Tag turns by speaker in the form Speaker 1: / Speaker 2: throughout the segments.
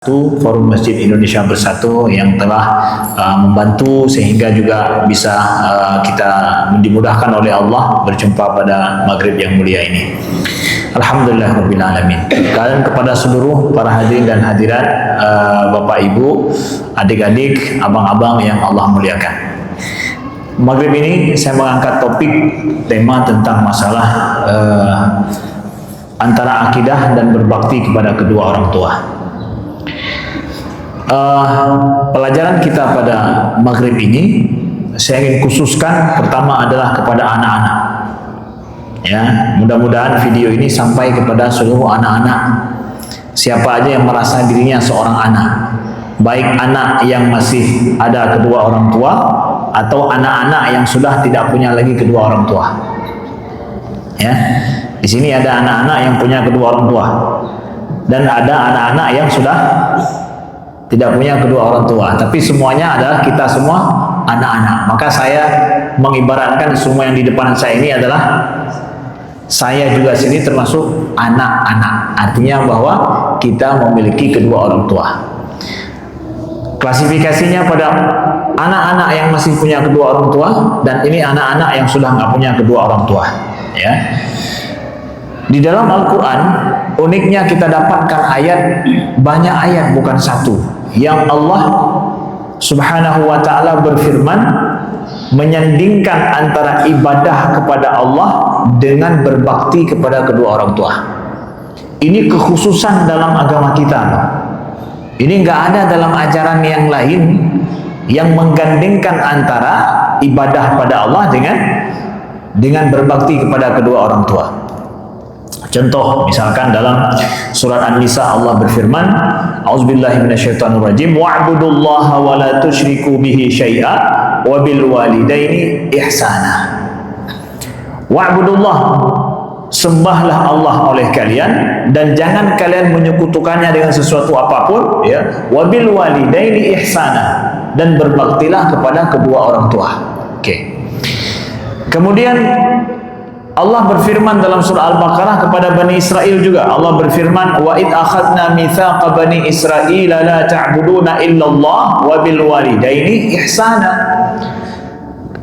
Speaker 1: Forum Masjid Indonesia Bersatu yang telah membantu sehingga juga bisa kita dimudahkan oleh Allah berjumpa pada maghrib yang mulia ini. Alhamdulillah Rabbil Alamin. Kalian kepada seluruh para hadirin dan hadirat, Bapak Ibu, adik-adik, abang-abang yang Allah muliakan. Maghrib ini saya mengangkat topik tema tentang masalah antara akidah dan berbakti kepada kedua orang tua. Pelajaran kita pada maghrib ini saya ingin khususkan pertama adalah kepada anak-anak. Ya, mudah-mudahan video ini sampai kepada seluruh anak-anak. Siapa aja yang merasa dirinya seorang anak, baik anak yang masih ada kedua orang tua atau anak-anak yang sudah tidak punya lagi kedua orang tua. Ya, di sini ada anak-anak yang punya kedua orang tua dan ada anak-anak yang sudah tidak punya kedua orang tua, tapi semuanya adalah kita semua anak-anak. Maka saya mengibaratkan semua yang di depan saya ini adalah saya juga sini termasuk anak-anak. Artinya bahwa kita memiliki kedua orang tua. Klasifikasinya pada anak-anak yang masih punya kedua orang tua dan ini anak-anak yang sudah nggak punya kedua orang tua. Ya. Di dalam Al-Quran uniknya kita dapatkan ayat, banyak ayat bukan satu, yang Allah Subhanahu wa ta'ala berfirman menyandingkan antara ibadah kepada Allah dengan berbakti kepada kedua orang tua. Ini kekhususan dalam agama kita. Ini nggak ada dalam ajaran yang lain yang menggandengkan antara ibadah pada Allah dengan berbakti kepada kedua orang tua. Contoh, misalkan dalam surat An-Nisa Allah berfirman, A'udzubillahi minasyaitonirrajim, wa'budullaha wa la tusyriku bihi syai'a wa bil walidaini ihsana. Wa'budullah, sembahlah Allah oleh kalian dan jangan kalian menyekutukannya dengan sesuatu apapun, ya. Wa bil walidaini ihsana, dan berbaktilah kepada kedua orang tua. Oke. Kemudian Allah berfirman dalam surah Al-Baqarah kepada Bani Israel juga. Allah berfirman, wa id akhadna mitsaqa bani Israila la ta'buduna illallah wa bil walidaini ihsana.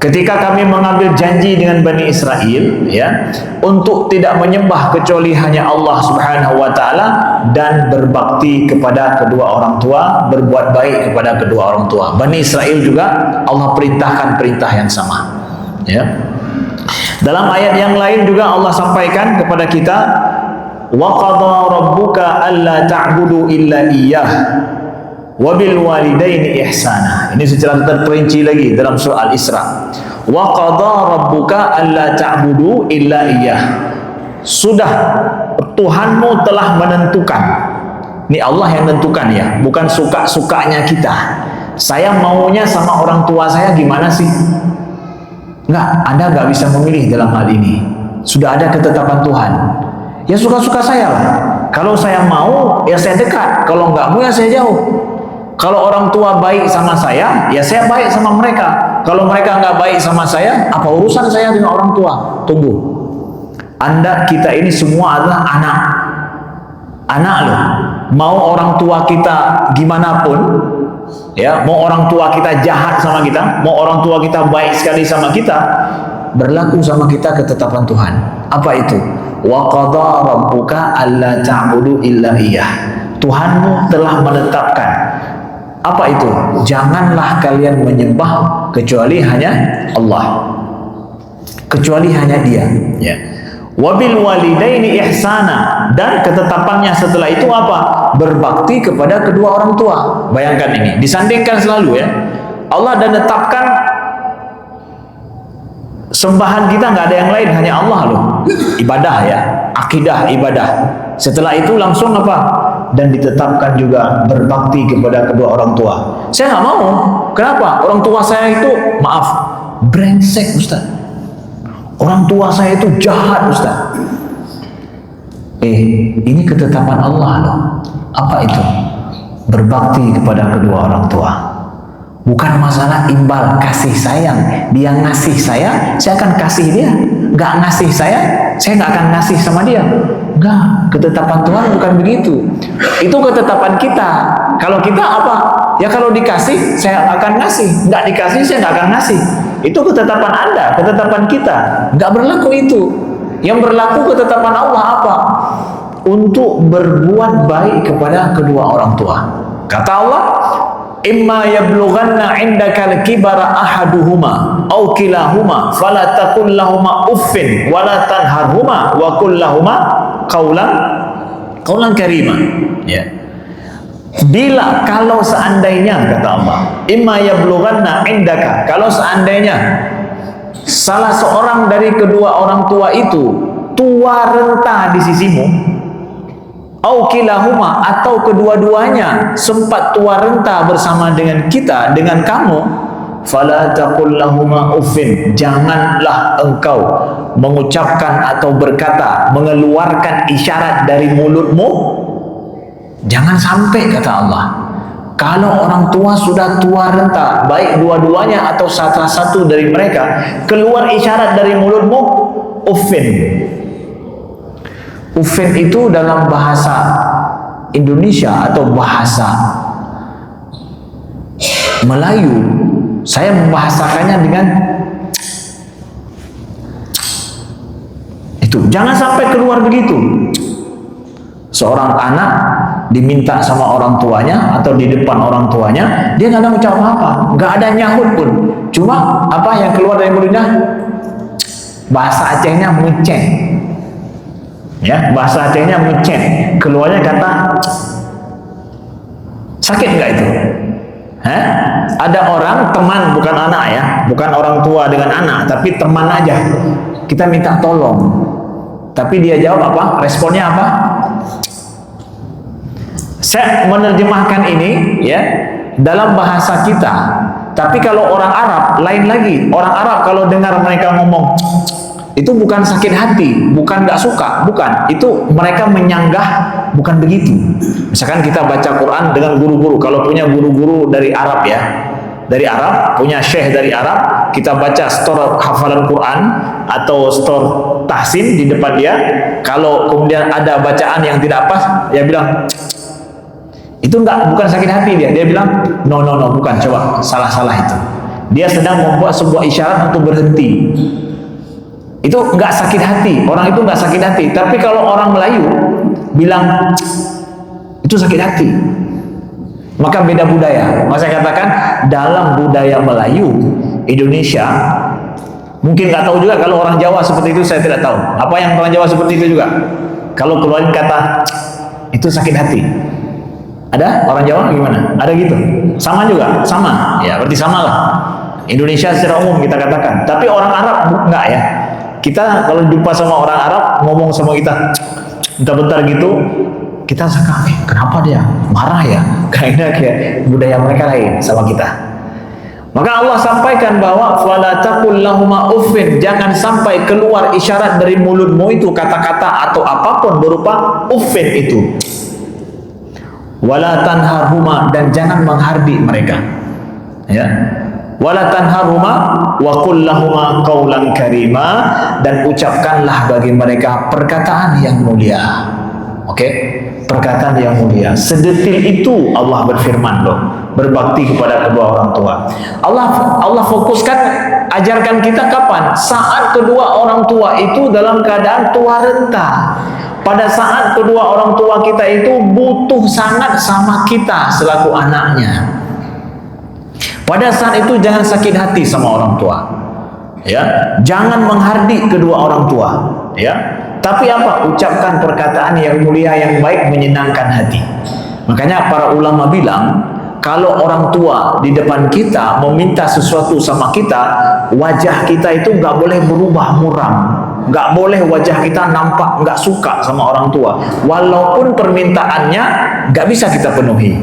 Speaker 1: Ketika kami mengambil janji dengan Bani Israel, ya, untuk tidak menyembah kecuali hanya Allah Subhanahu wa taala dan berbakti kepada kedua orang tua, berbuat baik kepada kedua orang tua. Bani Israel juga Allah perintahkan perintah yang sama. Ya. Dalam ayat yang lain juga Allah sampaikan kepada kita, wa qadha rabbuka alla ta'budu illa iyyah wa bil walidaini ihsana. Ini secara terperinci lagi dalam surah Al-Isra. Wa qadha rabbuka alla ta'budu illa iyyah. Sudah Tuhanmu telah menentukan. Ini Allah yang menentukan, ya, bukan suka-sukanya kita. Saya maunya sama orang tua saya gimana sih? Enggak, Anda nggak bisa memilih dalam hal ini. Sudah ada ketetapan Tuhan. Ya suka-suka saya lah. Kalau saya mau, ya saya dekat. Kalau nggak mau, ya saya jauh. Kalau orang tua baik sama saya, ya saya baik sama mereka. Kalau mereka nggak baik sama saya, apa urusan saya dengan orang tua? Tunggu. Anda, kita ini semua adalah anak. Anak loh. Mau orang tua kita gimana pun, ya, mau orang tua kita jahat sama kita, mau orang tua kita baik sekali sama kita, berlaku sama kita ketetapan Tuhan. Apa itu? Wa qadha rabbuka alla ta'budu illa iyyah. Tuhanmu telah menetapkan. Apa itu? Janganlah kalian menyembah kecuali hanya Allah. Kecuali hanya Dia, ya. Wabil walidaini ihsana, dan ketetapannya setelah itu apa? Berbakti kepada kedua orang tua. Bayangkan ini, disandingkan selalu, ya. Allah dan tetapkan sembahan kita nggak ada yang lain, hanya Allah loh. Ibadah, ya, akidah ibadah. Setelah itu langsung apa? Dan ditetapkan juga berbakti kepada kedua orang tua. Saya nggak mau. Kenapa? Orang tua saya itu, maaf, brengsek, Ustaz. Orang tua saya itu jahat, Ustaz. Ini ketetapan Allah loh. Apa itu? Berbakti kepada kedua orang tua. Bukan masalah imbal kasih sayang. Dia ngasih saya akan kasih dia. Nggak ngasih saya nggak akan ngasih sama dia. Enggak, ketetapan Tuhan bukan begitu. Itu ketetapan kita. Kalau kita apa? Ya kalau dikasih, saya akan ngasih. Nggak dikasih, saya nggak akan ngasih. Itu ketetapan Anda, ketetapan kita. Nggak berlaku itu. Yang berlaku ketetapan Allah apa? Untuk berbuat baik kepada kedua orang tua. Kata Allah, imma yablughanna 'indaka al-kibara ahaduhuma aw kilahuma fala taqul lahumā uffin wa la tanharhuma wa qul lahumā qawlan karima. Ya. Bila kalau seandainya, kata Allah, imma yablughanna 'indaka, kalau seandainya salah seorang dari kedua orang tua itu tua renta di sisimu, au kilahuma, atau kedua-duanya sempat tua renta bersama dengan kita, dengan kamu, fala taqul lahumā uffin, janganlah engkau mengucapkan atau berkata, mengeluarkan isyarat dari mulutmu. Jangan sampai, kata Allah, kalau orang tua sudah tua renta, baik dua-duanya atau salah satu dari mereka, keluar isyarat dari mulutmu, uffin. Uffin itu dalam bahasa Indonesia atau bahasa Melayu, saya membahasakannya dengan itu. Jangan sampai keluar begitu. Seorang anak diminta sama orang tuanya atau di depan orang tuanya, dia nggak ada ucap apa, nggak ada nyahut pun. Cuma apa yang keluar dari mulutnya? Bahasa Acehnya meceng. Ya, bahasa Acehnya meceng, keluarnya kata sakit nggak itu? Ada orang teman, bukan anak ya, bukan orang tua dengan anak, tapi teman aja. Kita minta tolong, tapi dia jawab apa? Responnya apa? Saya menerjemahkan ini ya dalam bahasa kita, tapi kalau orang Arab lain lagi. Orang Arab kalau dengar mereka ngomong itu bukan sakit hati, bukan nggak suka, bukan. Itu mereka menyanggah, bukan begitu. Misalkan kita baca Quran dengan guru-guru, kalau punya guru-guru dari Arab ya, dari Arab, punya syekh dari Arab, kita baca store hafalan Quran atau store tahsin di depan dia, kalau kemudian ada bacaan yang tidak pas, dia bilang, itu bukan sakit hati dia bilang, no, bukan, coba, salah itu. Dia sedang membuat sebuah isyarat untuk berhenti. Itu nggak sakit hati, orang itu nggak sakit hati. Tapi kalau orang Melayu bilang itu sakit hati, maka beda budaya. Maka saya katakan dalam budaya Melayu Indonesia, mungkin nggak tahu juga kalau orang Jawa seperti itu, saya tidak tahu. Apa yang orang Jawa seperti itu juga? Kalau keluarin kata itu sakit hati, ada orang Jawa gimana? Ada gitu? Sama juga, sama. Ya berarti sama lah. Indonesia secara umum kita katakan. Tapi orang Arab enggak ya. Kita kalau jumpa sama orang Arab ngomong sama kita bentar-bentar gitu, kita suka, kenapa dia marah ya? Kayaknya kayak budaya mereka lain sama kita. Maka Allah sampaikan bahwa fala taqul lahumā uffin, jangan sampai keluar isyarat dari mulutmu itu kata-kata atau apapun berupa uffin itu. Wala tanharhuma, dan jangan menghardi mereka. Ya. Wala tanharhuma wa qul lahumā qawlan karima, dan ucapkanlah bagi mereka perkataan yang mulia. Oke? Perkataan yang mulia. Sedetil itu Allah berfirman loh, berbakti kepada kedua orang tua. Allah fokuskan, ajarkan kita kapan? Saat kedua orang tua itu dalam keadaan tua renta. Pada saat kedua orang tua kita itu butuh sangat sama kita selaku anaknya. Pada saat itu jangan sakit hati sama orang tua, ya. Jangan menghardik kedua orang tua, ya. Tapi apa? Ucapkan perkataan yang mulia, yang baik, menyenangkan hati. Makanya para ulama bilang, kalau orang tua di depan kita meminta sesuatu sama kita, wajah kita itu nggak boleh berubah muram, nggak boleh wajah kita nampak nggak suka sama orang tua, walaupun permintaannya nggak bisa kita penuhi.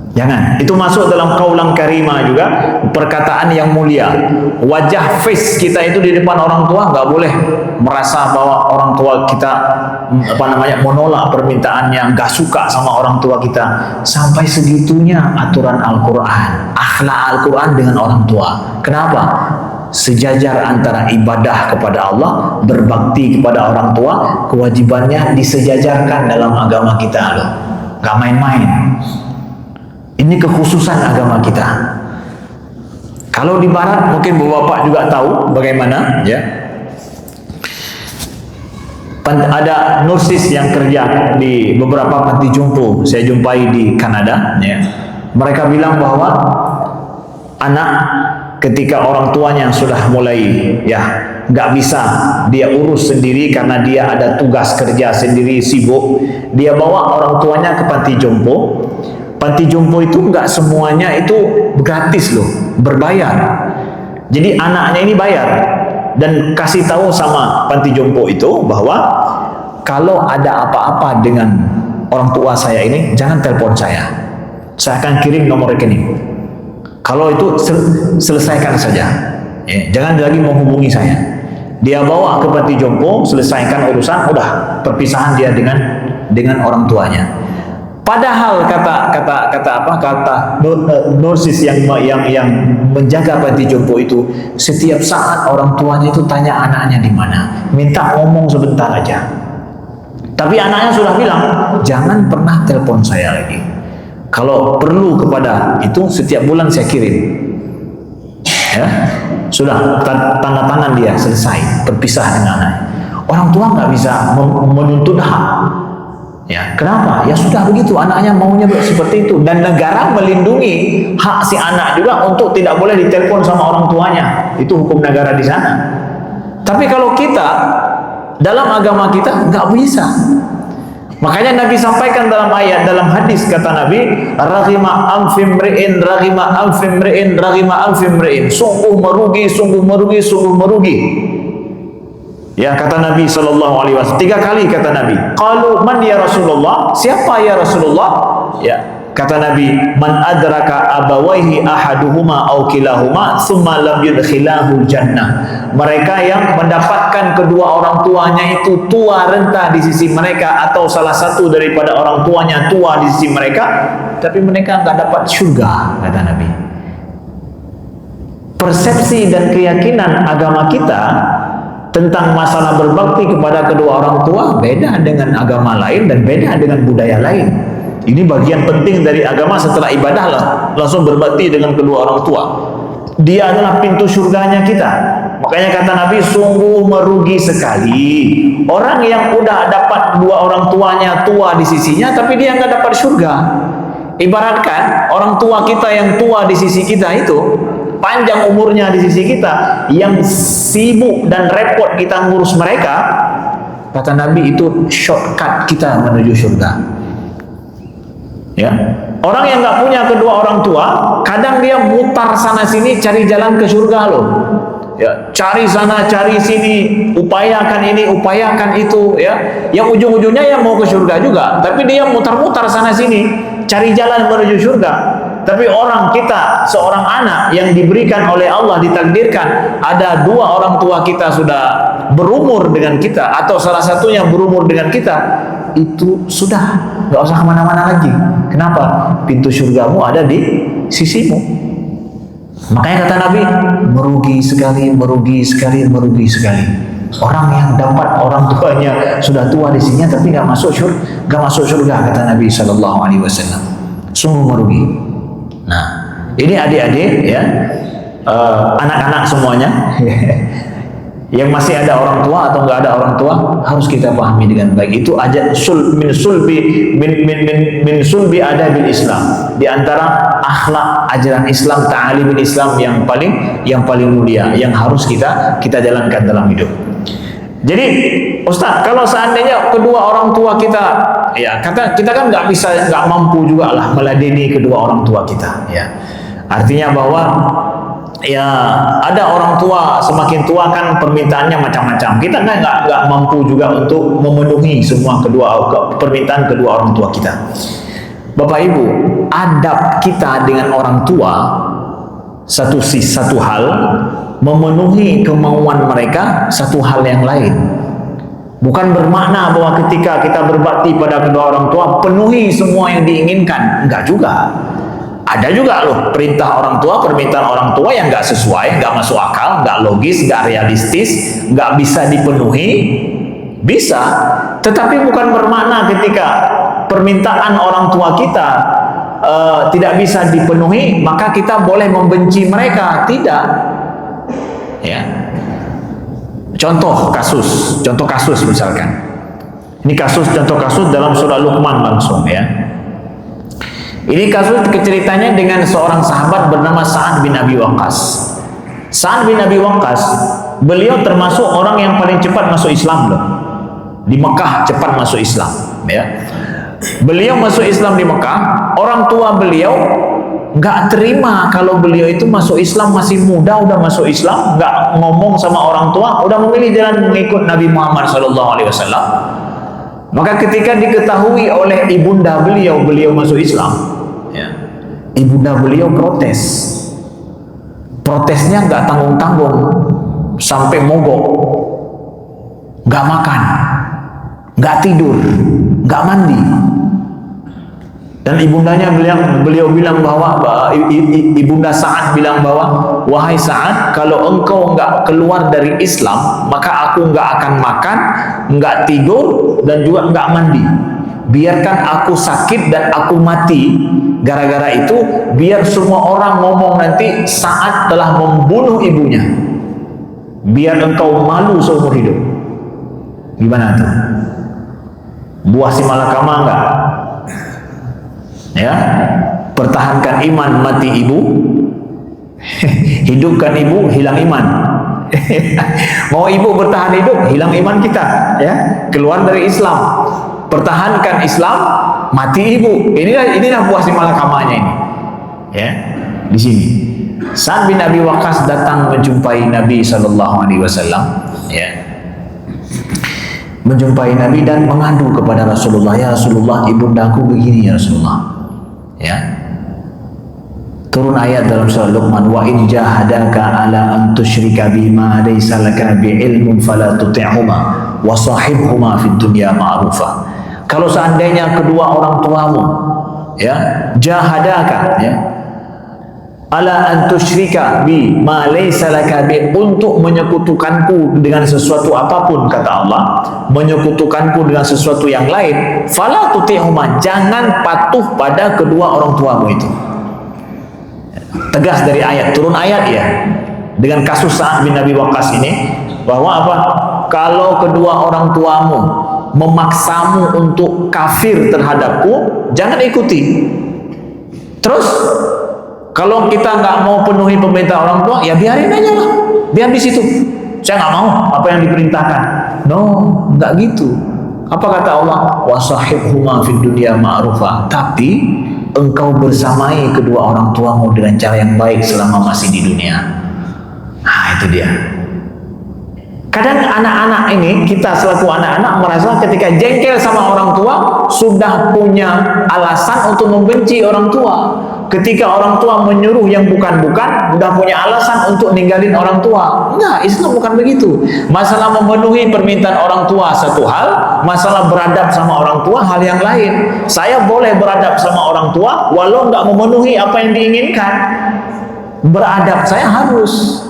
Speaker 1: Jangan. Itu masuk dalam qaulan karimah juga, perkataan yang mulia. Wajah face kita itu di depan orang tua nggak boleh merasa bahwa orang tua kita menolak permintaannya, nggak suka sama orang tua kita. Sampai segitunya aturan Al-Quran, akhlak Al-Quran dengan orang tua. Kenapa? Sejajar antara ibadah kepada Allah, berbakti kepada orang tua, kewajibannya disejajarkan dalam agama kita loh. Nggak main-main. Ini kekhususan agama kita. Kalau di barat mungkin bapak juga tahu bagaimana ya. Ada nursis yang kerja di beberapa panti jompo saya jumpai di Kanada ya. Mereka bilang bahwa anak ketika orang tuanya sudah mulai ya nggak bisa dia urus sendiri karena dia ada tugas kerja sendiri, sibuk, dia bawa orang tuanya ke panti jompo. Panti jompo itu nggak semuanya itu gratis loh, berbayar. Jadi anaknya ini bayar dan kasih tahu sama panti jompo itu bahwa kalau ada apa-apa dengan orang tua saya ini, jangan telepon saya akan kirim nomor rekening. Kalau itu selesaikan saja, ya, jangan lagi menghubungi saya. Dia bawa ke panti jompo, selesaikan urusan, udah perpisahan dia dengan orang tuanya. Padahal kata nursis yang menjaga panti jompo itu, setiap saat orang tuanya itu tanya anaknya di mana, minta ngomong sebentar aja. Tapi anaknya sudah bilang, jangan pernah telepon saya lagi. Kalau perlu kepada itu setiap bulan saya kirim. Ya, sudah tanda tangan dia selesai, berpisah dengan anak. Orang tua nggak bisa menuntut hak. Ya, kenapa? Ya sudah begitu, anaknya maunya seperti itu, dan negara melindungi hak si anak juga untuk tidak boleh ditelepon sama orang tuanya. Itu hukum negara di sana. Tapi kalau kita dalam agama kita nggak bisa. Makanya Nabi sampaikan dalam ayat, dalam hadis kata Nabi, raghima amfimri'in, raghima amfimri'in, raghima amfimri'in. Sungguh merugi, sungguh merugi, sungguh merugi. Ya, kata Nabi SAW 3 kali kata Nabi. Qalu man ya Rasulullah? Siapa ya Rasulullah? Ya, kata Nabi, man adraka abawaihi ahaduhuma aw kilahuma thumma lam yudkhilahul jannah. Mereka yang mendapatkan kedua orang tuanya itu tua renta di sisi mereka, atau salah satu daripada orang tuanya tua di sisi mereka, tapi mereka enggak dapat surga, kata Nabi. Persepsi dan keyakinan agama kita tentang masalah berbakti kepada kedua orang tua beda dengan agama lain dan beda dengan budaya lain. Ini bagian penting dari agama. Setelah ibadah lah langsung berbakti dengan kedua orang tua. Dia adalah pintu surganya kita. Makanya kata Nabi, sungguh merugi sekali orang yang udah dapat dua orang tuanya tua di sisinya tapi dia nggak dapat surga. Ibaratkan orang tua kita yang tua di sisi kita itu, panjang umurnya di sisi kita, yang sibuk dan repot kita ngurus mereka, kata Nabi itu shortcut kita menuju surga. Ya, orang yang nggak punya kedua orang tua, kadang dia mutar sana sini cari jalan ke surga loh. Ya, cari sana cari sini, upayakan ini upayakan itu, ya, yang ujung-ujungnya ya mau ke surga juga, tapi dia mutar-mutar sana sini cari jalan menuju surga. Tapi orang kita, seorang anak yang diberikan oleh Allah, ditakdirkan ada dua orang tua kita sudah berumur dengan kita, atau salah satunya berumur dengan kita, itu sudah nggak usah kemana-mana lagi. Kenapa? Pintu surgamu ada di sisimu. Makanya kata Nabi, merugi sekali, merugi sekali, merugi sekali. Orang yang dapat orang tuanya sudah tua di sini tapi nggak masuk surga, kata Nabi SAW. Sungguh merugi. Nah, ini adik-adik ya, anak-anak semuanya yang masih ada orang tua atau nggak ada orang tua, harus kita pahami dengan baik. Itu aja min sulbi adabil Islam, di antara akhlak ajaran Islam, ta'alimul Islam yang paling mulia, yang harus kita jalankan dalam hidup. Jadi Ustaz, kalau seandainya kedua orang tua kita, ya kita kan nggak mampu juga lah meladeni kedua orang tua kita, ya. Artinya bahwa ya ada orang tua semakin tua kan permintaannya macam-macam. Kita nggak mampu juga untuk memenuhi semua permintaan kedua orang tua kita. Bapak Ibu, adab kita dengan orang tua satu hal, memenuhi kemauan mereka satu hal yang lain. Bukan bermakna bahwa ketika kita berbakti pada kedua orang tua penuhi semua yang diinginkan, enggak juga. Ada juga loh perintah orang tua, permintaan orang tua yang enggak sesuai, enggak masuk akal, enggak logis, enggak realistis, enggak bisa dipenuhi. Bisa, tetapi bukan bermakna ketika permintaan orang tua kita tidak bisa dipenuhi maka kita boleh membenci mereka. Tidak, ya. Contoh kasus misalkan, ini contoh kasus dalam surah Luqman langsung, ya. Ini kasus ceritanya dengan seorang sahabat bernama Sa'ad bin Abi Waqqas. Sa'ad bin Abi Waqqas, beliau termasuk orang yang paling cepat masuk Islam loh. Di Mekah cepat masuk Islam, ya. Beliau masuk Islam di Mekah, orang tua beliau nggak terima kalau beliau itu masuk Islam masih muda, udah masuk Islam, nggak ngomong sama orang tua, udah memilih jalan mengikut Nabi Muhammad SAW. Maka ketika diketahui oleh ibunda beliau masuk Islam, ya, ibunda beliau protesnya nggak tanggung-tanggung, sampai mogok, nggak makan, nggak tidur, nggak mandi. Dan ibundanya beliau bilang bahwa ibunda Sa'ad bilang bahwa, wahai Sa'ad, kalau engkau nggak keluar dari Islam maka aku nggak akan makan, nggak tidur, dan juga nggak mandi. Biarkan aku sakit dan aku mati gara-gara itu, biar semua orang ngomong nanti Sa'ad telah membunuh ibunya, biar engkau malu seumur hidup. Gimana tuh? Buah si malakama enggak? Ya, pertahankan iman mati ibu, hidupkan ibu hilang iman. Mau ibu bertahan hidup, hilang iman kita, ya, keluar dari Islam. Pertahankan Islam, mati ibu. Inilah buah si malakamanya ini, ya. Di sini Sa'ad bin Abi Waqqas datang menjumpai Nabi SAW, ya, menjumpai Nabi dan mengadu kepada Rasulullah, ya Rasulullah, ibundaku begini ya Rasulullah, ya. Turun ayat dalam surah Luqman, wa in jahadaka ala an tusyrika bima laysa laka bi ilmun fala tuti'huma wa sahibhuma fid dunya ma'rufa. Kalau seandainya kedua orang tuamu, ya, jahadaka, ya, ala an tusyrika bi ma laysa laka bi, untuk menyekutukanku dengan sesuatu apapun, kata Allah, menyekutukanku dengan sesuatu yang lain, fala tuti'huma, jangan patuh pada kedua orang tuamu itu. Tegas dari ayat, turun ayat, ya, dengan kasus Sa'ad bin Abi Waqqas ini, bahwa apa? Kalau kedua orang tuamu memaksamu untuk kafir terhadapku, jangan ikuti. Terus kalau kita nggak mau penuhi permintaan orang tua, ya biarin aja lah, biar di situ. Saya nggak mau apa yang diperintahkan. No, nggak gitu. Apa kata Allah? Wasahibhuma fid dunya ma'rufa. Tapi engkau bersamai kedua orang tuamu dengan cara yang baik selama masih di dunia. Nah, itu dia. Kadang anak-anak ini, kita selaku anak-anak merasa ketika jengkel sama orang tua sudah punya alasan untuk membenci orang tua. Ketika orang tua menyuruh yang bukan-bukan, sudah punya alasan untuk ninggalin orang tua. Enggak, Islam bukan begitu. Masalah memenuhi permintaan orang tua satu hal, masalah beradab sama orang tua hal yang lain. Saya boleh beradab sama orang tua walau nggak memenuhi apa yang diinginkan. Beradab saya harus.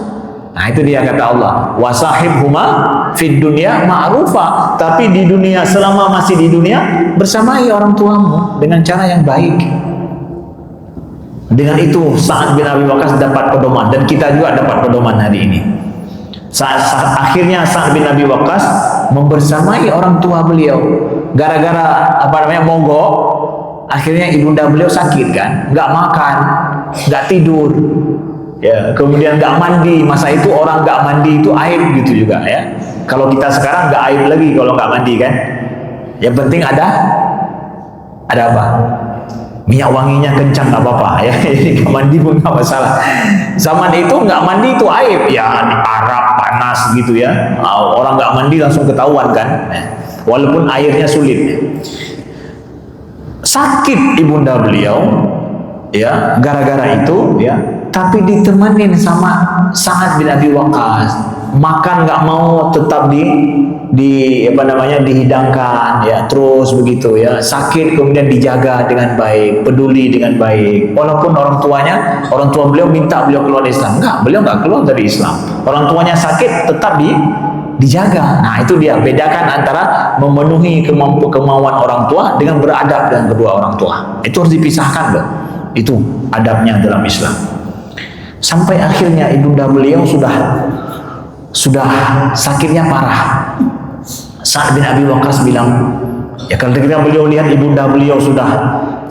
Speaker 1: Nah, itu dia kata Allah, wasahibhuma fid dunya ma'rufa, tapi di dunia, selama masih di dunia, bersamai orang tuamu dengan cara yang baik. Dengan itu Sa'ad bin Abi Waqqas dapat pedoman, dan kita juga dapat pedoman hari ini. Akhirnya Sa'ad bin Abi Waqqas membersamai orang tua beliau. Gara-gara mogok, akhirnya ibunda beliau sakit kan, nggak makan, nggak tidur. Ya, kemudian nggak mandi. Masa itu orang nggak mandi itu aib gitu juga, ya. Kalau kita sekarang nggak aib lagi kalau nggak mandi kan. Yang penting ada apa? Minyak wanginya kencang, nggak apa-apa, ya. Nggak mandi pun nggak masalah. Zaman itu nggak mandi itu aib, ya, Arab panas gitu ya. Orang nggak mandi langsung ketahuan kan. Walaupun airnya sulit. sakit ibunda beliau, ya, gara-gara itu, ya, tapi ditemenin sama Sa'ad bin Abi Waqqas. Makan nggak mau, tetap dihidangkan, ya, terus begitu, ya, sakit kemudian dijaga dengan baik, peduli dengan baik. Walaupun orang tua beliau minta beliau keluar dari Islam, beliau nggak keluar dari Islam. Orang tuanya sakit, tetap dijaga. Nah, itu dia bedakan antara memenuhi kemauan orang tua dengan beradab dengan kedua orang tua. Itu harus dipisahkan, loh. Itu adabnya dalam Islam. Sampai akhirnya ibunda beliau sudah sakitnya parah. Sa'ad bin Abi Waqqas bilang, ya, kalau ketika beliau lihat ibunda beliau sudah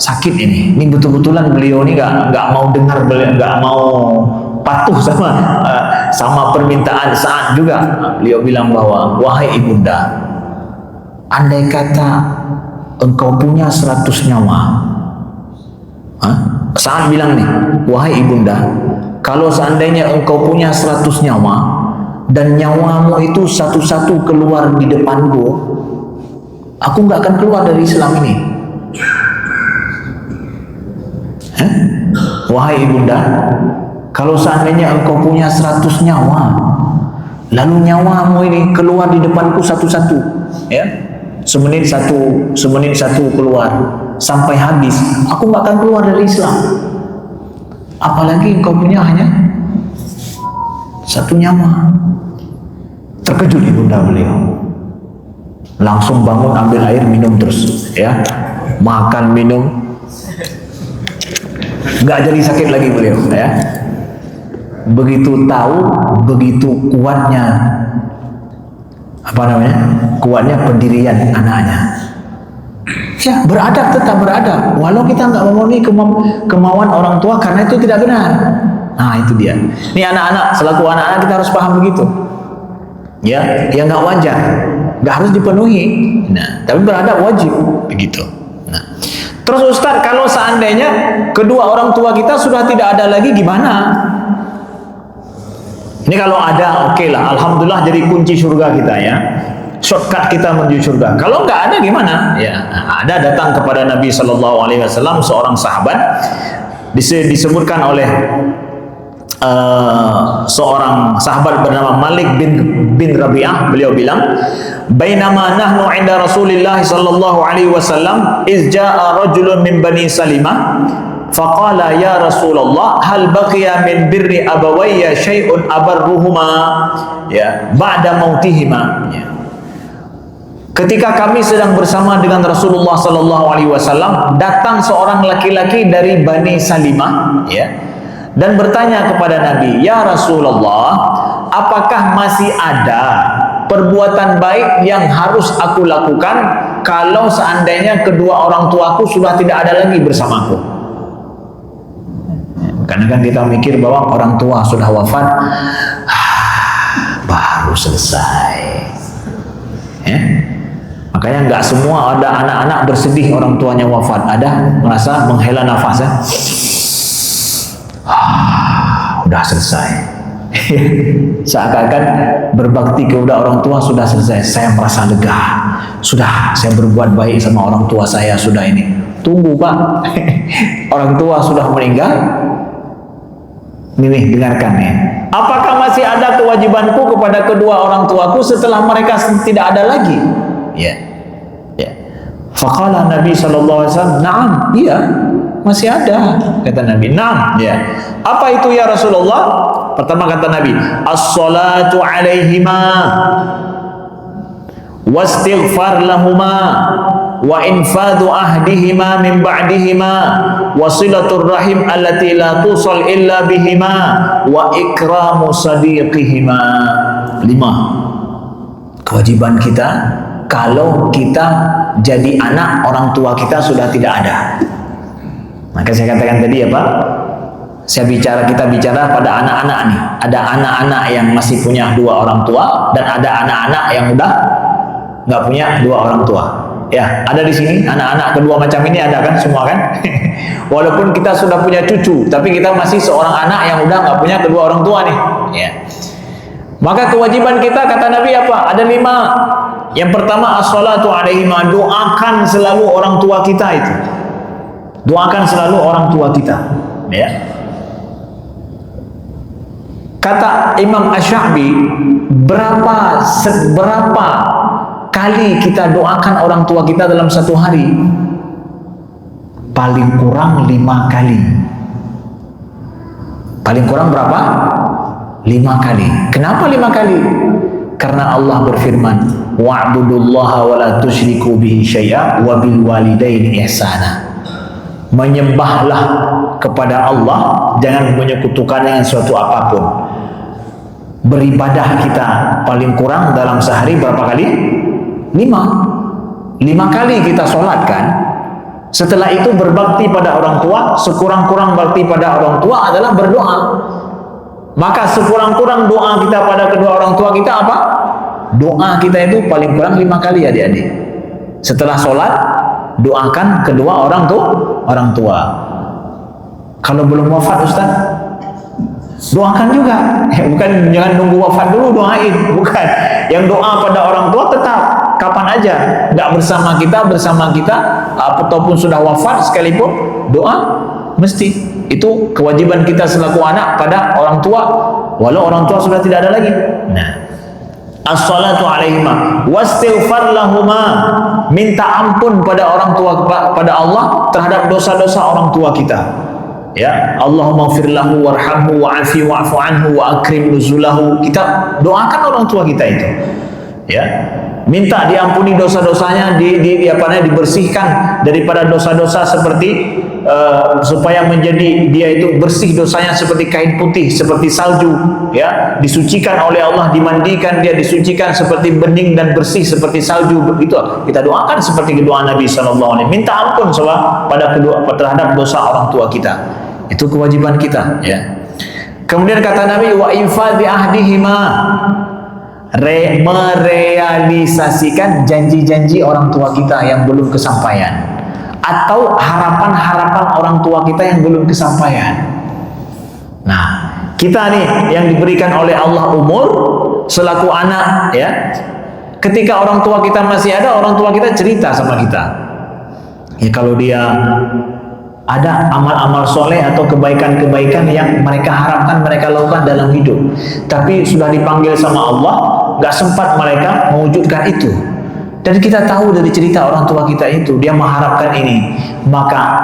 Speaker 1: sakit ini betul-betulan beliau ini nggak mau dengar, beliau nggak mau patuh sama permintaan Sa'ad juga. Beliau bilang bahwa, wahai ibunda, andai kata engkau punya 100 nyawa, Sa'ad bilang nih, wahai ibunda, kalau seandainya engkau punya 100 nyawa dan nyawamu itu satu-satu keluar di depanku, aku nggak akan keluar dari Islam ini. Wahai ibunda, kalau seandainya engkau punya 100 nyawa, lalu nyawamu ini keluar di depanku satu-satu, ya, semenit satu keluar sampai habis, aku nggak akan keluar dari Islam. Apalagi engkau punya hanya 1 nyawa. Terkejut ibunda beliau, langsung bangun, ambil air, minum terus, ya, makan minum, nggak jadi sakit lagi beliau, ya. Begitu tahu, begitu kuatnya kuatnya pendirian anaknya. Ya, beradab, tetap beradab, walau kita nggak memenuhi kemauan orang tua, karena itu tidak benar. Nah, itu dia. Ini anak-anak, selaku anak-anak kita harus paham begitu. Ya, yang nggak wajar, nggak harus dipenuhi. Nah, tapi beradab wajib, begitu. Nah, terus Ustaz, kalau seandainya kedua orang tua kita sudah tidak ada lagi, gimana? Ini kalau ada, oke lah, alhamdulillah, jadi kunci surga kita, ya, shortcut kita menuju surga. Kalau nggak ada gimana? Ya, ada datang kepada Nabi SAW seorang sahabat, disebutkan oleh seorang sahabat bernama Malik bin Rabi'ah. Beliau bilang, bainama nahnu 'inda Rasulillah sallallahu alaihi wasallam iz jaa'a rajulun min Bani Salimah faqala ya Rasulullah hal baqiya min birri abawayya syai'un abarruhuma, ya, ba'da mautihima. Ya. Ketika kami sedang bersama dengan Rasulullah sallallahu alaihi wasallam, datang seorang laki-laki dari Bani Salimah, ya, dan bertanya kepada Nabi, ya Rasulullah, apakah masih ada perbuatan baik yang harus aku lakukan kalau seandainya kedua orang tuaku sudah tidak ada lagi bersamaku? Karena kan kita mikir bahwa orang tua sudah wafat, baru selesai, ya? Makanya nggak semua ada anak-anak bersedih orang tuanya wafat, ada merasa menghela nafas, ya? Udah selesai. Seakan-akan berbakti kepada orang tua sudah selesai. Saya merasa lega. Sudah, saya berbuat baik sama orang tua saya, sudah ini. Tunggu, Pak. Orang tua sudah meninggal. Nih, dengarkan ya. Apakah masih ada kewajibanku kepada kedua orang tuaku setelah mereka tidak ada lagi? Ya. Ya. Faqala Nabi sallallahu alaihi wasallam, "Na'am." Iya. Masih ada, kata Nabi. Naam, ya. Apa itu ya Rasulullah? Pertama kata Nabi, as-salatu alaihima wastighfar lahuma wa infadu ahdihima min ba'dihima wa silatur rahim allati la tusal illa bihima wa ikramu sadiqihima. 5 kewajiban kita kalau kita jadi anak orang tua kita sudah tidak ada. Maka saya katakan tadi, ya Pak, kita bicara pada anak-anak nih. Ada anak-anak yang masih punya 2 orang tua dan ada anak-anak yang udah nggak punya 2 orang tua. Ya, ada di sini anak-anak kedua macam ini, ada kan semua kan? Walaupun kita sudah punya cucu, tapi kita masih seorang anak yang udah nggak punya kedua orang tua nih. Ya. Maka kewajiban kita, kata Nabi, apa? Ada 5. Yang pertama, as-salatu alaihima, doakan selalu orang tua kita itu. Doakan selalu orang tua kita, ya. Kata Imam Asy-Sya'bi, berapa kali kita doakan orang tua kita dalam satu hari? Paling kurang 5 kali. Paling kurang berapa? 5 kali. Kenapa 5 kali? Karena Allah berfirman, wa'budullaha wa la tusyriku bihi syai'a wa bil walidaini ihsana. Menyembahlah kepada Allah, jangan menyekutukan dengan suatu apapun. Beribadah kita paling kurang dalam sehari berapa kali? 5 kali kita sholatkan. Setelah itu berbakti pada orang tua. Sekurang-kurang bakti pada orang tua adalah berdoa. Maka sekurang-kurang doa kita pada kedua orang tua kita apa? Doa kita itu paling kurang 5 kali, adik-adik. Setelah sholat, doakan kedua orang tua. Kalau belum wafat, Ustaz, doakan juga. Bukan jangan nunggu wafat dulu doain, bukan. Yang doa pada orang tua tetap kapan aja, nggak bersama kita ataupun sudah wafat sekalipun, doa mesti. Itu kewajiban kita selaku anak pada orang tua, walau orang tua sudah tidak ada lagi. Nah, as-salatu alaihima wastighfar lahuma, minta ampun pada orang tua, pada Allah terhadap dosa-dosa orang tua kita. Ya, Allahumma ighfir lahu warhamhu wa'afi wa'fu anhu wa akrim nuzulahu. Kita doakan orang tua kita itu. Ya, minta diampuni dosa-dosanya, dibersihkan daripada dosa-dosa seperti supaya menjadi dia itu bersih dosanya seperti kain putih, seperti salju, ya, disucikan oleh Allah, dimandikan dia, disucikan seperti bening dan bersih seperti salju. Begitu kita doakan seperti doa Nabi SAW, minta ampun pada terhadap dosa orang tua kita. Itu kewajiban kita, ya. Kemudian kata Nabi, wa infadhi ahdihima, merealisasikan janji-janji orang tua kita yang belum kesampaian, atau harapan-harapan orang tua kita yang belum kesampaian. Nah, kita nih yang diberikan oleh Allah umur selaku anak, ya. Ketika orang tua kita masih ada, orang tua kita cerita sama kita. Ya, kalau dia ada amal-amal soleh atau kebaikan-kebaikan yang mereka harapkan mereka lakukan dalam hidup, tapi sudah dipanggil sama Allah, gak sempat mereka mewujudkan itu. Dan kita tahu dari cerita orang tua kita itu, dia mengharapkan ini. Maka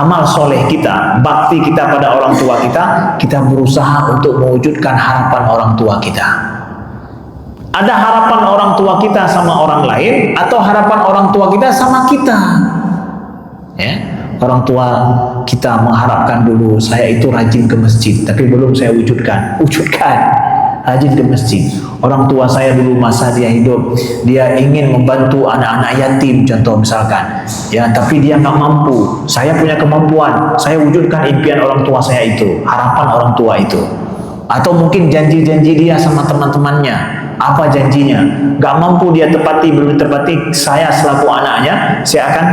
Speaker 1: amal soleh kita, bakti kita pada orang tua kita berusaha untuk mewujudkan harapan orang tua kita. Ada harapan orang tua kita sama orang lain, atau harapan orang tua kita sama kita. Ya, orang tua kita mengharapkan dulu, saya itu rajin ke masjid, tapi belum saya wujudkan. Rajin ke masjid. Orang tua saya dulu masa dia hidup, dia ingin membantu anak-anak yatim, contoh misalkan, ya, tapi dia nggak mampu. Saya punya kemampuan, saya wujudkan impian orang tua saya itu, harapan orang tua itu. Atau mungkin janji-janji dia sama teman-temannya, apa janjinya? Nggak mampu dia tepati, belum tepati, saya selaku anaknya, saya akan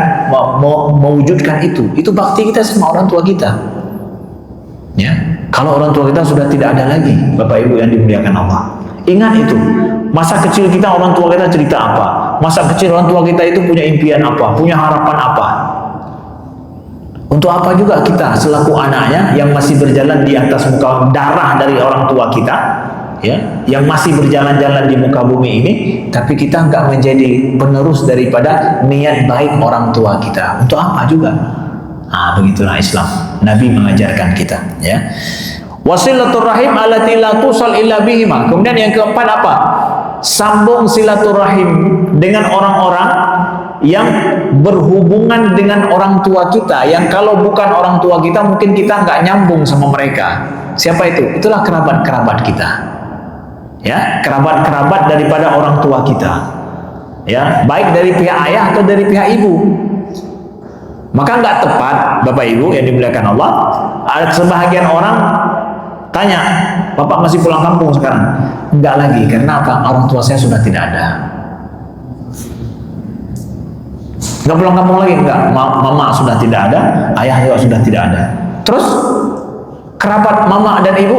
Speaker 1: mewujudkan itu. Itu bakti kita sama orang tua kita. Ya, kalau orang tua kita sudah tidak ada lagi, Bapak Ibu yang dimuliakan Allah, ingat itu. Masa kecil kita orang tua kita cerita apa? Masa kecil orang tua kita itu punya impian apa? Punya harapan apa? Untuk apa juga kita selaku anaknya yang masih berjalan di atas muka darah dari orang tua kita, ya, yang masih berjalan-jalan di muka bumi ini, tapi kita nggak menjadi penerus daripada niat baik orang tua kita. Untuk apa juga? Nah, begitulah Islam. Nabi mengajarkan kita, ya. Wasilaturrahim allati la tusal illa bihima. Kemudian yang keempat apa? Sambung silaturahim dengan orang-orang yang berhubungan dengan orang tua kita, yang kalau bukan orang tua kita mungkin kita nggak nyambung sama mereka. Siapa itu? Itulah kerabat-kerabat kita, ya, kerabat-kerabat daripada orang tua kita, ya, baik dari pihak ayah atau dari pihak ibu. Maka nggak tepat, Bapak Ibu yang dimuliakan Allah, ada sebahagian orang tanya, Bapak masih pulang kampung sekarang? Enggak lagi, karena apa? Orang tua saya sudah tidak ada. Enggak pulang kampung lagi? Enggak, mama sudah tidak ada, ayah juga sudah tidak ada. Terus kerabat mama dan ibu,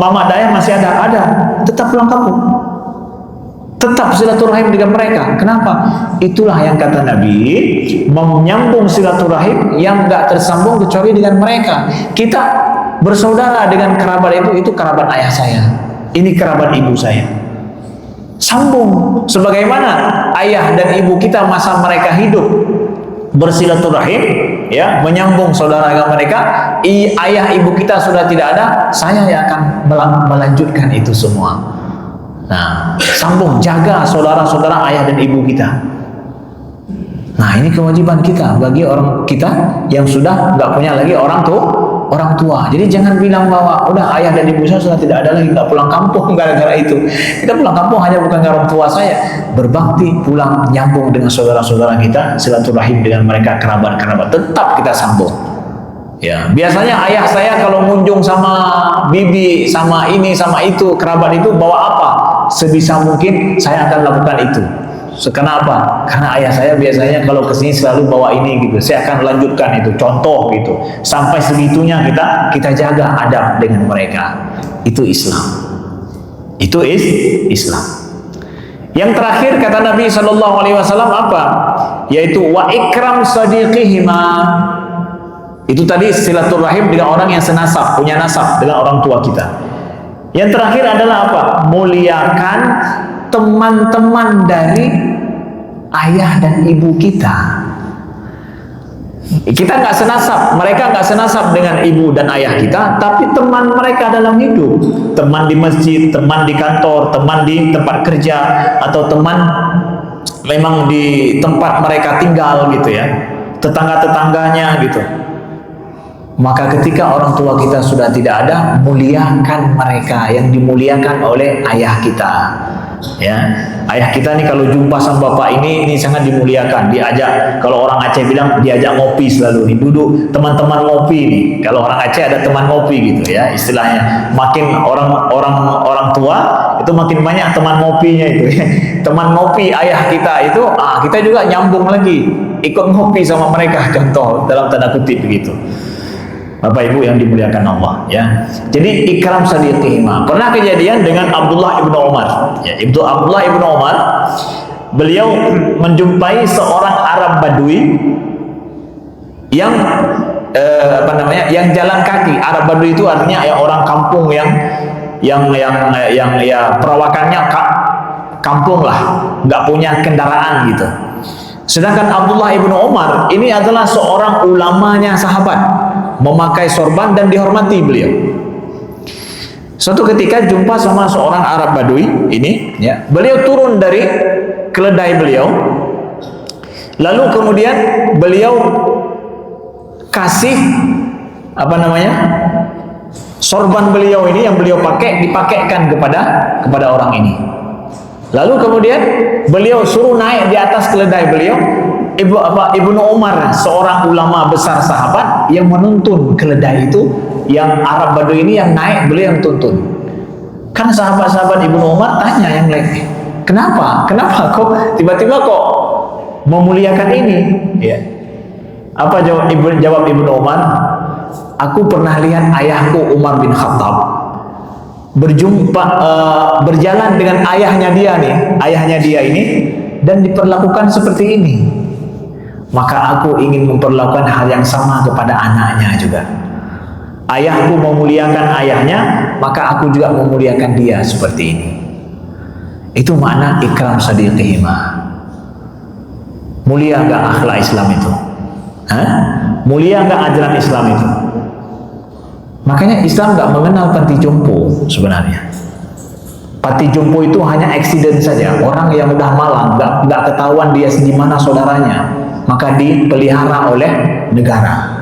Speaker 1: mama dan ayah masih ada, tetap pulang kampung. tetap silaturahim dengan mereka. Kenapa? Itulah yang kata Nabi, menyambung silaturahim yang nggak tersambung kecuali dengan mereka. Kita bersaudara dengan kerabat itu kerabat ayah saya, ini kerabat ibu saya. Sambung sebagaimana ayah dan ibu kita masa mereka hidup bersilaturahim, ya, menyambung saudara dengan mereka. Ayah ibu kita sudah tidak ada, saya yang akan melanjutkan itu semua. Nah, sambung, jaga saudara-saudara ayah dan ibu kita. Nah, ini kewajiban kita bagi orang kita yang sudah nggak punya lagi orang tua. Jadi jangan bilang bahwa udah ayah dan ibu saya sudah tidak ada lagi, nggak pulang kampung gara-gara itu. Kita pulang kampung hanya bukan karena orang tua saya, berbakti, pulang nyambung dengan saudara-saudara kita, silaturahim dengan mereka, kerabat-kerabat, tetap kita sambung. Ya, biasanya ayah saya kalau munjung sama bibi, sama ini, sama itu, kerabat itu bawa apa? Sebisa mungkin saya akan lakukan itu. Kenapa? Karena ayah saya biasanya kalau kesini selalu bawa ini gitu. Saya akan lanjutkan itu, contoh gitu. Sampai segitunya kita jaga adab dengan mereka. Itu Islam. Itu Islam. Yang terakhir kata Nabi SAW apa? Yaitu wa ikram sadiqihima. Itu tadi silaturahim dengan orang yang senasab, punya nasab dengan orang tua kita. Yang terakhir adalah apa? Muliakan teman-teman dari ayah dan ibu kita. Kita nggak senasab, mereka nggak senasab dengan ibu dan ayah kita, tapi teman mereka dalam hidup, teman di masjid, teman di kantor, teman di tempat kerja, atau teman memang di tempat mereka tinggal gitu ya, tetangga-tetangganya gitu. Maka ketika orang tua kita sudah tidak ada, muliakan mereka yang dimuliakan oleh ayah kita. Ya, ayah kita nih kalau jumpa sama bapak ini sangat dimuliakan. Diajak, kalau orang Aceh bilang diajak ngopi selalu nih, duduk teman-teman ngopi nih. Kalau orang Aceh ada teman ngopi gitu ya, istilahnya. Makin orang tua itu makin banyak teman ngopinya itu. Ya. Teman ngopi ayah kita itu, kita juga nyambung lagi, ikut ngopi sama mereka. Contoh dalam tanda kutip begitu. Bapak Ibu yang dimuliakan Allah, ya. Jadi ikram sadiqihima. Pernah kejadian dengan Abdullah ibnu Umar. Ya, itu Abdullah ibnu Umar, beliau menjumpai seorang Arab Badui yang yang jalan kaki. Arab Badui itu artinya ya orang kampung yang ya perawakannya kampung lah, nggak punya kendaraan gitu. Sedangkan Abdullah ibnu Umar ini adalah seorang ulamanya sahabat, memakai sorban dan dihormati beliau. Suatu ketika jumpa sama seorang Arab Badui ini, ya, beliau turun dari keledai beliau, lalu kemudian beliau kasih sorban beliau ini yang beliau pakai dipakaikan kepada orang ini. Lalu kemudian beliau suruh naik di atas keledai beliau. Ibnu Umar, seorang ulama besar sahabat yang menuntun keledai itu, yang Arab Badui ini yang naik, beliau yang tuntun. Kan sahabat-sahabat Ibnu Umar tanya yang lain, kenapa kok tiba-tiba kok memuliakan ini? Ya. Apa jawab Ibnu Umar? Aku pernah lihat ayahku Umar bin Khattab berjalan dengan ayahnya dia ini dan diperlakukan seperti ini. Maka aku ingin memperlakukan hal yang sama kepada anaknya juga. Ayahku memuliakan ayahnya, maka aku juga memuliakan dia seperti ini. Itu makna ikram sadiqihima. Mulia enggak akhlak Islam itu? Mulia enggak ajaran Islam itu? Makanya Islam enggak mengenal panti jompo sebenarnya. Panti jompo itu hanya eksiden saja. Orang yang udah malang, enggak ketahuan dia di mana saudaranya, maka dipelihara oleh negara,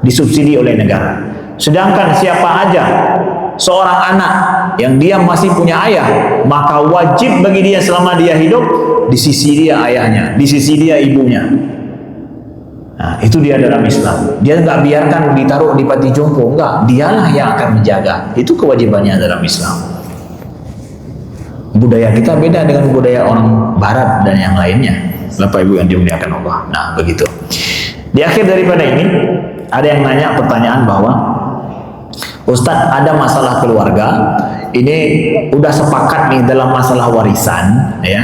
Speaker 1: disubsidi oleh negara. Sedangkan siapa aja seorang anak yang dia masih punya ayah, maka wajib bagi dia selama dia hidup di sisi dia ayahnya, di sisi dia ibunya. Nah, itu dia dalam Islam. Dia nggak biarkan ditaruh di panti jompo, enggak. Dialah yang akan menjaga. Itu kewajibannya dalam Islam. Budaya kita beda dengan budaya orang Barat dan yang lainnya. Bapak Ibu yang dimuliakan Allah. Nah, begitu. Di akhir daripada ini, ada yang nanya pertanyaan bahwa Ustadz, ada masalah keluarga ini udah sepakat nih dalam masalah warisan, ya,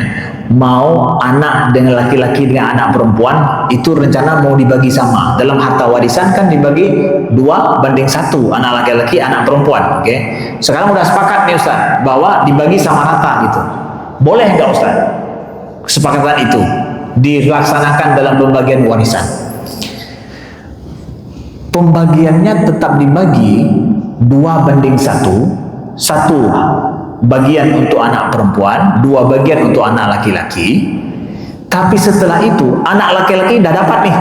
Speaker 1: mau anak dengan laki-laki dengan anak perempuan itu rencana mau dibagi sama. Dalam harta warisan kan dibagi 2:1, anak laki-laki anak perempuan. Oke, sekarang udah sepakat nih Ustaz bahwa dibagi sama rata gitu. Boleh nggak Ustaz kesepakatan itu dilaksanakan dalam pembagian warisan? Pembagiannya tetap dibagi 2:1, satu bagian untuk anak perempuan, 2 bagian untuk anak laki-laki. Tapi setelah itu anak laki-laki dah dapat nih,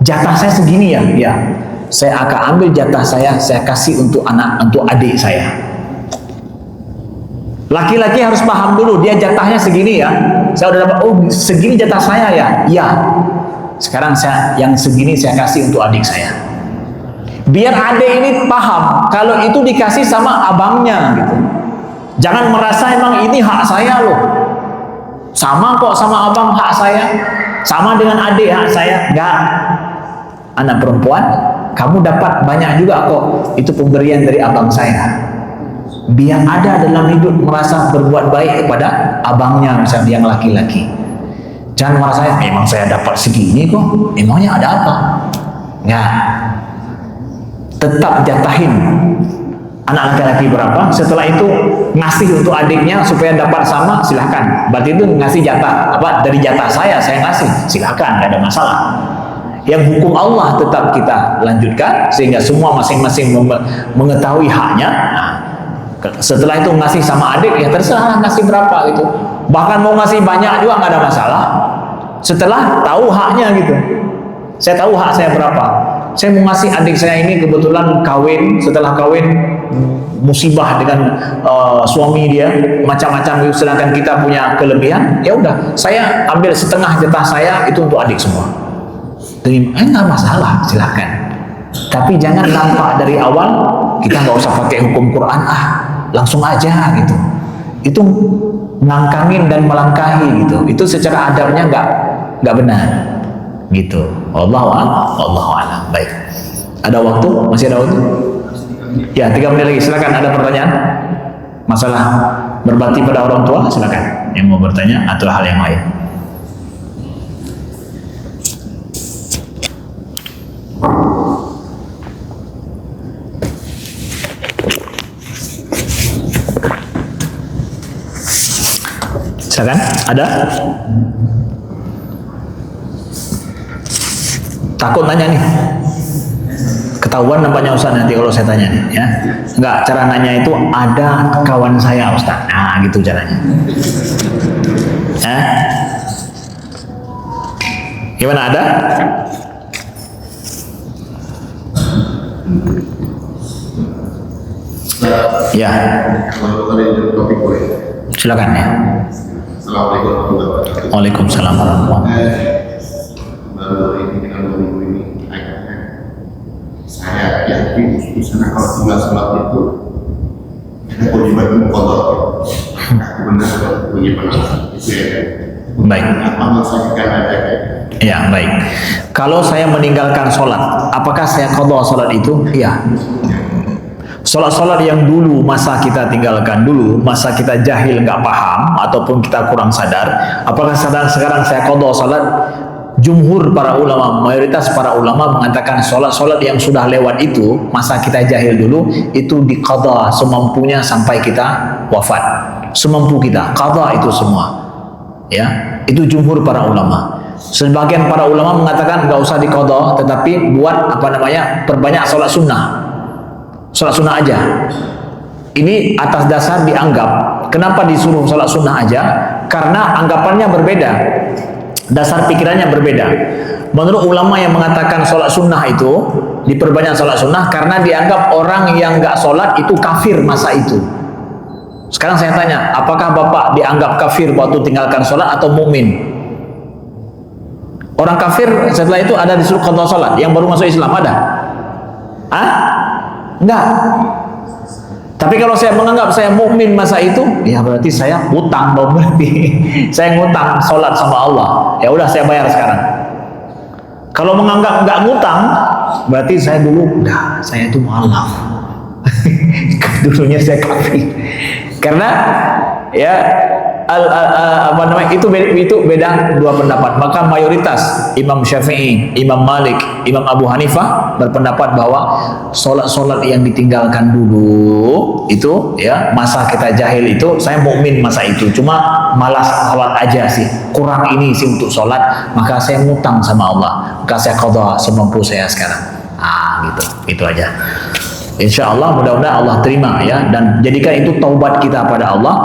Speaker 1: jatah saya segini ya, ya, saya akan ambil jatah saya kasih untuk adik saya. Laki-laki harus paham dulu, dia jatahnya segini ya, saya udah dapat, oh segini jatah saya ya, ya, sekarang saya yang segini saya kasih untuk adik saya. Biar adik ini paham kalau itu dikasih sama abangnya gitu. Jangan merasa emang ini hak saya loh, sama kok sama abang hak saya, sama dengan adik hak saya. Enggak, anak perempuan kamu dapat banyak juga kok, itu pemberian dari abang saya. Biar ada dalam hidup merasa berbuat baik kepada abangnya, misalnya yang laki-laki. Jangan merasa emang saya dapat segini kok, emangnya ada apa? Enggak, tetap jatahin anak laki-laki berapa, setelah itu ngasih untuk adiknya supaya dapat sama, silahkan. Berarti itu ngasih jatah, apa, dari jatah saya ngasih, silahkan, gak ada masalah. Yang hukum Allah tetap kita lanjutkan sehingga semua masing-masing mengetahui haknya. Nah, setelah itu ngasih sama adik, ya terserah ngasih berapa gitu, bahkan mau ngasih banyak juga nggak ada masalah setelah tahu haknya gitu. Saya tahu hak saya berapa, saya mau ngasih adik saya ini kebetulan kawin, setelah kawin musibah dengan suami dia macam-macam, sedangkan kita punya kelebihan, ya udah saya ambil setengah jatah saya itu untuk adik semua. Nggak masalah, silahkan. Tapi jangan nampak dari awal kita nggak usah pakai hukum Quran, langsung aja gitu. Itu ngangkangin dan melangkahi gitu. Itu secara adabnya nggak benar gitu. Wallahu a'lam. Baik. Ada waktu? Masih ada waktu? Ya, 3 menit lagi. Silakan, ada pertanyaan? Masalah berbakti pada orang tua, silakan. Yang mau bertanya atau hal yang lain. Silakan, ada? Takut nanya nih, ketahuan nampaknya Ustaz nanti kalau saya tanya nih, ya. Enggak, cara nanya itu ada kawan saya Ustaz, nah gitu caranya. Gimana, ada? Ya, silakan ya.
Speaker 2: Assalamualaikum warahmatullahi wabarakatuh.
Speaker 1: Waalaikumsalam warahmatullahi wabarakatuh.
Speaker 2: Baru ini dengan minggu ini akhirnya saya yakin misalnya kalau tinggal sholat itu ada kewajiban muqaddah. Aku benar punya pendapat itu ya.
Speaker 1: Baik.
Speaker 2: Apa maksudnya kan ada?
Speaker 1: Ya, baik. Kalau saya meninggalkan sholat, apakah saya qadha sholat itu? Iya. Sholat-sholat yang dulu masa kita tinggalkan dulu, masa kita jahil nggak paham ataupun kita kurang sadar, apakah sekarang saya qadha sholat? Jumhur para ulama, mayoritas para ulama mengatakan sholat-sholat yang sudah lewat itu, masa kita jahil dulu, itu diqadha semampunya sampai kita wafat. Semampu kita, qadha itu semua. Ya, itu jumhur para ulama. Sebagian para ulama mengatakan nggak usah diqadha, tetapi buat perbanyak sholat sunnah. Sholat sunnah aja. Ini atas dasar dianggap, kenapa disuruh sholat sunnah aja? Karena anggapannya berbeda, dasar pikirannya berbeda. Menurut ulama yang mengatakan sholat sunnah itu diperbanyak sholat sunnah karena dianggap orang yang nggak sholat itu kafir masa itu. Sekarang saya tanya, apakah Bapak dianggap kafir waktu tinggalkan sholat atau mukmin? Orang kafir setelah itu ada disuruh qadha sholat, yang baru masuk Islam ada? Enggak. Tapi kalau saya menganggap saya mukmin masa itu, ya berarti saya utang dong, berarti saya ngutang sholat sama Allah. Ya udah saya bayar sekarang. Kalau menganggap enggak ngutang, berarti saya dulu, saya itu mualaf. Dulunya saya kafir. Karena ya itu beda dua pendapat. Maka mayoritas Imam Syafi'i, Imam Malik, Imam Abu Hanifah berpendapat bahwa solat yang ditinggalkan dulu itu ya masa kita jahil itu, saya mukmin masa itu, cuma malas salat aja sih, kurang ini sih untuk solat, maka saya ngutang sama Allah, maka saya qadha semampu saya sekarang. Gitu, itu aja. Insya Allah mudah-mudahan Allah terima ya, dan jadikan itu taubat kita pada Allah.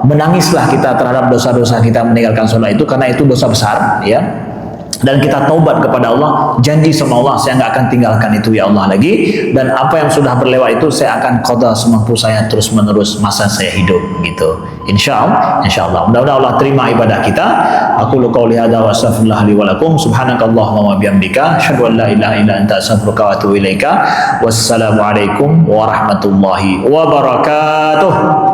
Speaker 1: Menangislah kita terhadap dosa-dosa kita meninggalkan sholat itu, karena itu dosa besar ya, dan kita taubat kepada Allah, janji sama Allah saya nggak akan tinggalkan itu ya Allah lagi, dan apa yang sudah berlewat itu saya akan qadha semampu saya terus menerus masa saya hidup gitu. Insya Allah mudah-mudahan Allah terima ibadah kita. Aku qouli hadza wa astaghfirullah li wa lakum, subhanakallahumma wa bihamdika asyhadu an la ilaha illa anta astaghfiruka wa atubu ilaika. Wassalamu alaikum warahmatullahi wabarakatuh.